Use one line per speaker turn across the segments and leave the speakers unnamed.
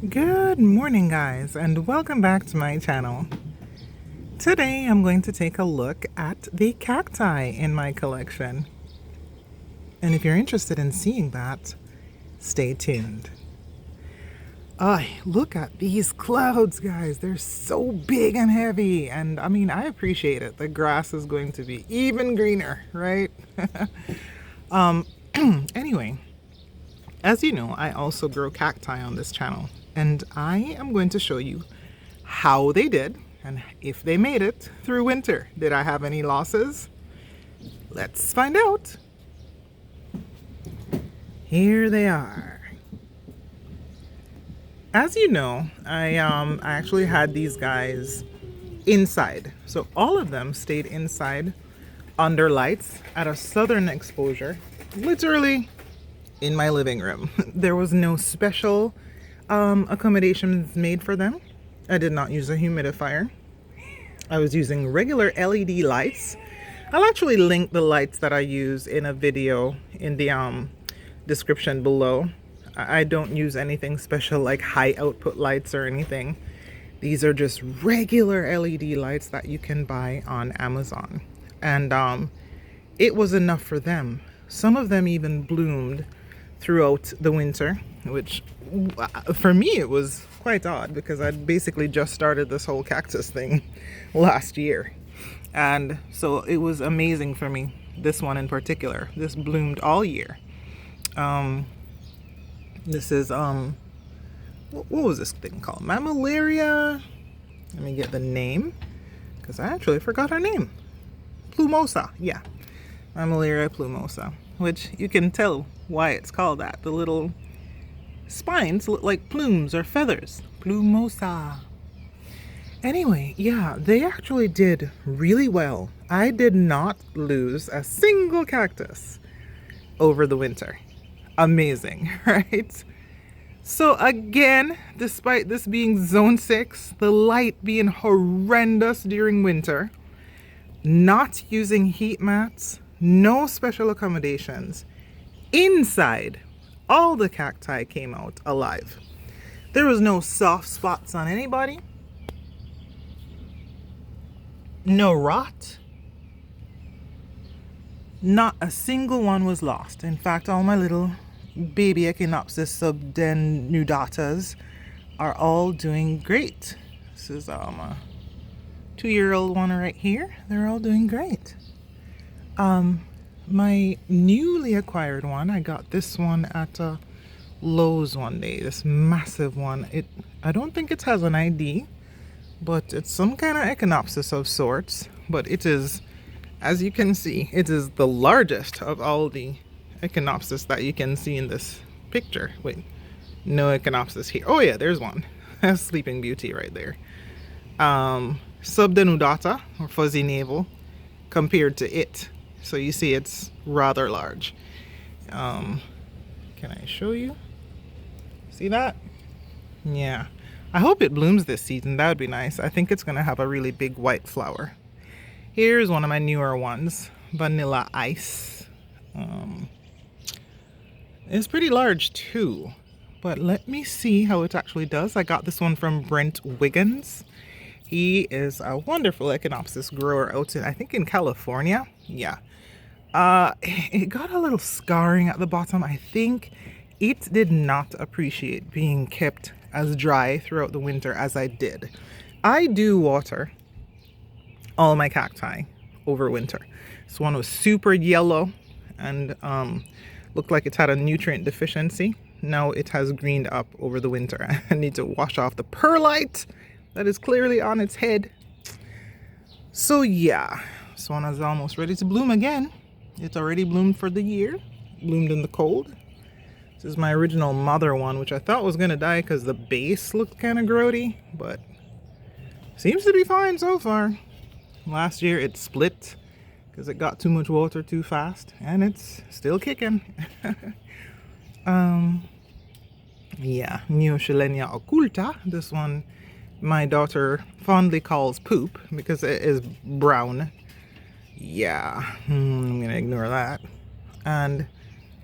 Good morning, guys, and welcome back to my channel. Today I'm going to take a look at the cacti in my collection. And if you're interested in seeing that, stay tuned. Look at these clouds, guys. They're so big and heavy. And I mean, I appreciate it. The grass is going to be even greener, right? Anyway, as you know, I also grow cacti on this channel. And I am going to show you how they did and if they made it through winter. Did I have any losses? Let's find out. Here they are. As you know, I actually had these guys inside. So all of them stayed inside under lights at a southern exposure, literally in my living room. There was no special accommodations made for them. I did not use a humidifier. I was using regular LED lights. I'll actually link the lights that I use in a video in the description below. I don't use anything special like high output lights or anything. These are just regular LED lights that you can buy on Amazon. And it was enough for them. Some of them even bloomed throughout the winter, which for me it was quite odd because I'd basically just started this whole cactus thing last year. And so it was amazing for me. This one in particular, this bloomed all year. This is what was this thing called? Mammillaria. Let me get the name because I actually forgot her name. Plumosa, yeah. Mammillaria plumosa, which you can tell why it's called that. The little spines look like plumes or feathers. Plumosa. Anyway, yeah, they actually did really well. I did not lose a single cactus over the winter. Amazing, right? So again, despite this being zone 6, the light being horrendous during winter, not using heat mats, no special accommodations, inside, all the cacti came out alive. There was no soft spots on anybody, no rot, not a single one was lost. In fact, all my little baby Echinopsis subdenudatas are all doing great. This is a 2-year-old one right here. They're all doing great. My newly acquired one, I got this one at Lowe's one day, this massive one. I don't think it has an ID, but it's some kind of Echinopsis of sorts. But it is, as you can see, it is the largest of all the Echinopsis that you can see in this picture. Wait, no Echinopsis here. Oh yeah, there's one. Sleeping Beauty right there. Subdenudata, or fuzzy navel, compared to it. So you see it's rather large. Can I show you? See that? Yeah. I hope it blooms this season. That would be nice. I think it's going to have a really big white flower. Here's one of my newer ones. Vanilla Ice. It's pretty large too. But let me see how it actually does. I got this one from Brent Wiggins. He is a wonderful Echinopsis grower out in, I think, in California. Yeah. It got a little scarring at the bottom. I think it did not appreciate being kept as dry throughout the winter as I did. I do water all my cacti over winter. This one was super yellow and looked like it had a nutrient deficiency. Now it has greened up over the winter. I need to wash off the perlite that is clearly on its head. So yeah, this one is almost ready to bloom again. It's already bloomed for the year, bloomed in the cold. This is my original mother one, which I thought was gonna die because the base looked kind of grody, but seems to be fine so far. Last year it split because it got too much water too fast, and it's still kicking. Yeah, Neoschilenia occulta. This one my daughter fondly calls poop because it is brown. Yeah, I'm gonna ignore that. And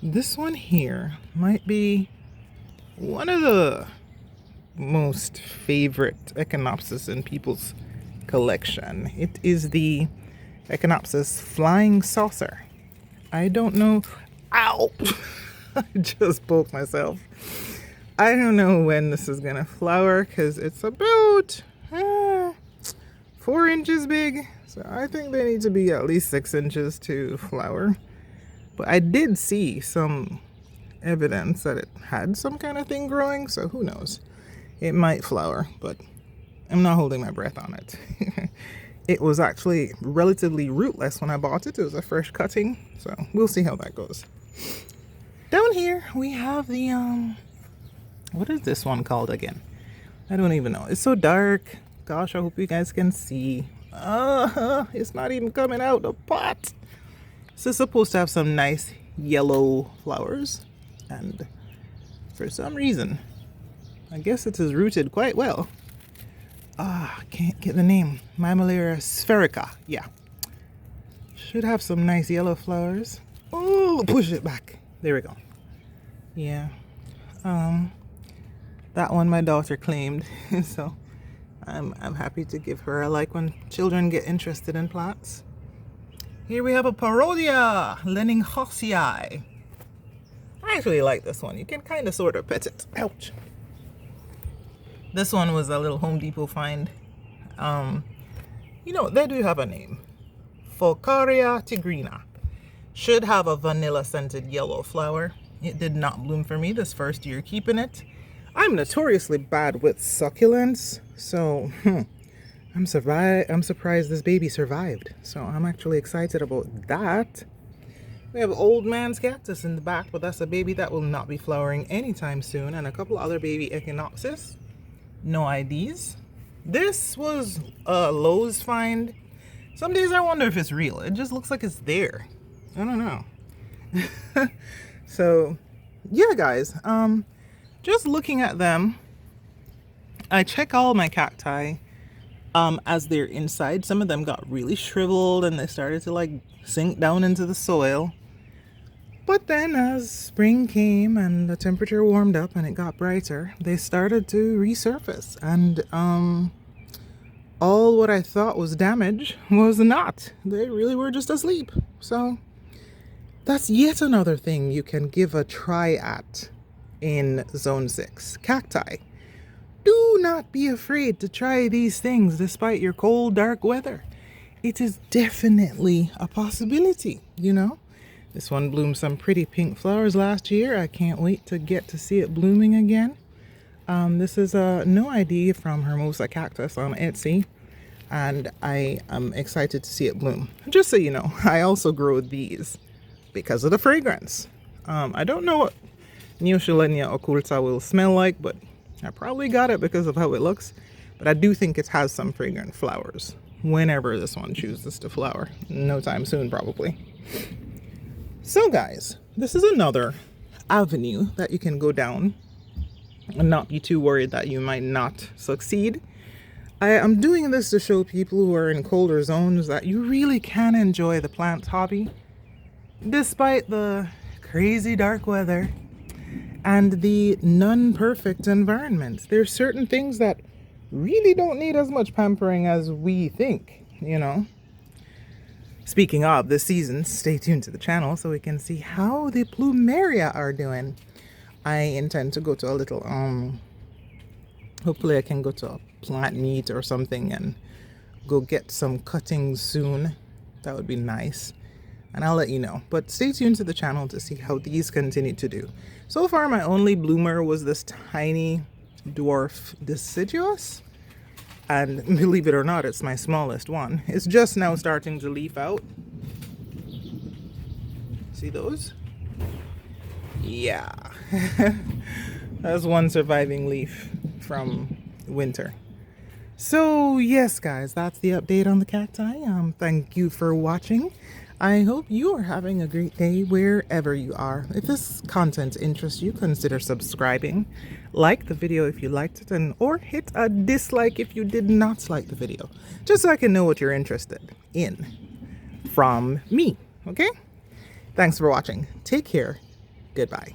this one here might be one of the most favorite Echinopsis in people's collection. It is the Echinopsis flying saucer. I don't know. Ow! I just poked myself. I don't know when this is gonna flower because it's about 4 inches big. So I think they need to be at least 6 inches to flower. But I did see some evidence that it had some kind of thing growing, so who knows? It might flower, but I'm not holding my breath on it. It was actually relatively rootless when I bought it. It was a fresh cutting, so we'll see how that goes. Down here we have the what is this one called again? I don't even know. It's so dark. Gosh, I hope you guys can see. It's not even coming out the pot. This is supposed to have some nice yellow flowers, and for some reason, I guess it is rooted quite well. I can't get the name. Mammillaria spherica. Yeah. Should have some nice yellow flowers. Oh, push it back. There we go. Yeah. That one my daughter claimed, so I'm happy to give her a like when children get interested in plants. Here we have a Parodia Leninghousii. I actually like this one. You can kind of sort of pet it. Ouch. This one was a little Home Depot find. You know, they do have a name. Focaria tigrina. Should have a vanilla scented yellow flower. It did not bloom for me this first year keeping it. I'm notoriously bad with succulents, so I'm surprised this baby survived. So I'm actually excited about that. We have Old Man's Cactus in the back, but that's a baby that will not be flowering anytime soon, and a couple other baby Echinopsis. No IDs. This was a Lowe's find. Some days I wonder if it's real. It just looks like it's there. I don't know. So yeah, guys, just looking at them, I check all my cacti as they're inside. Some of them got really shriveled and they started to like sink down into the soil. But then as spring came and the temperature warmed up and it got brighter, they started to resurface, and all what I thought was damage was not. They really were just asleep. So that's yet another thing you can give a try at in Zone 6. Cacti. Do not be afraid to try these things despite your cold, dark weather. It is definitely a possibility, you know. This one bloomed some pretty pink flowers last year. I can't wait to get to see it blooming again. This is a new ID from Hermosa Cactus on Etsy, and I am excited to see it bloom. Just so you know, I also grow these because of the fragrance. I don't know what Neoschilenia occulta will smell like, but I probably got it because of how it looks. But I do think it has some fragrant flowers whenever this one chooses to flower. No time soon, probably. So guys, this is another avenue that you can go down and not be too worried that you might not succeed. I am doing this to show people who are in colder zones that you really can enjoy the plant hobby despite the crazy dark weather and the non-perfect environment. There's certain things that really don't need as much pampering as we think, you know. Speaking of the seasons, stay tuned to the channel so we can see how the plumeria are doing. I intend to go to a little, hopefully I can go to a plant meet or something and go get some cuttings soon. That would be nice. And I'll let you know. But stay tuned to the channel to see how these continue to do. So far, my only bloomer was this tiny dwarf deciduous. And believe it or not, it's my smallest one. It's just now starting to leaf out. See those? Yeah. That's one surviving leaf from winter. So yes, guys, that's the update on the cacti. Thank you for watching. I hope you are having a great day wherever you are. If this content interests you, consider subscribing. Like the video if you liked it, or hit a dislike if you did not like the video, just so I can know what you're interested in from me, okay? Thanks for watching. Take care. Goodbye.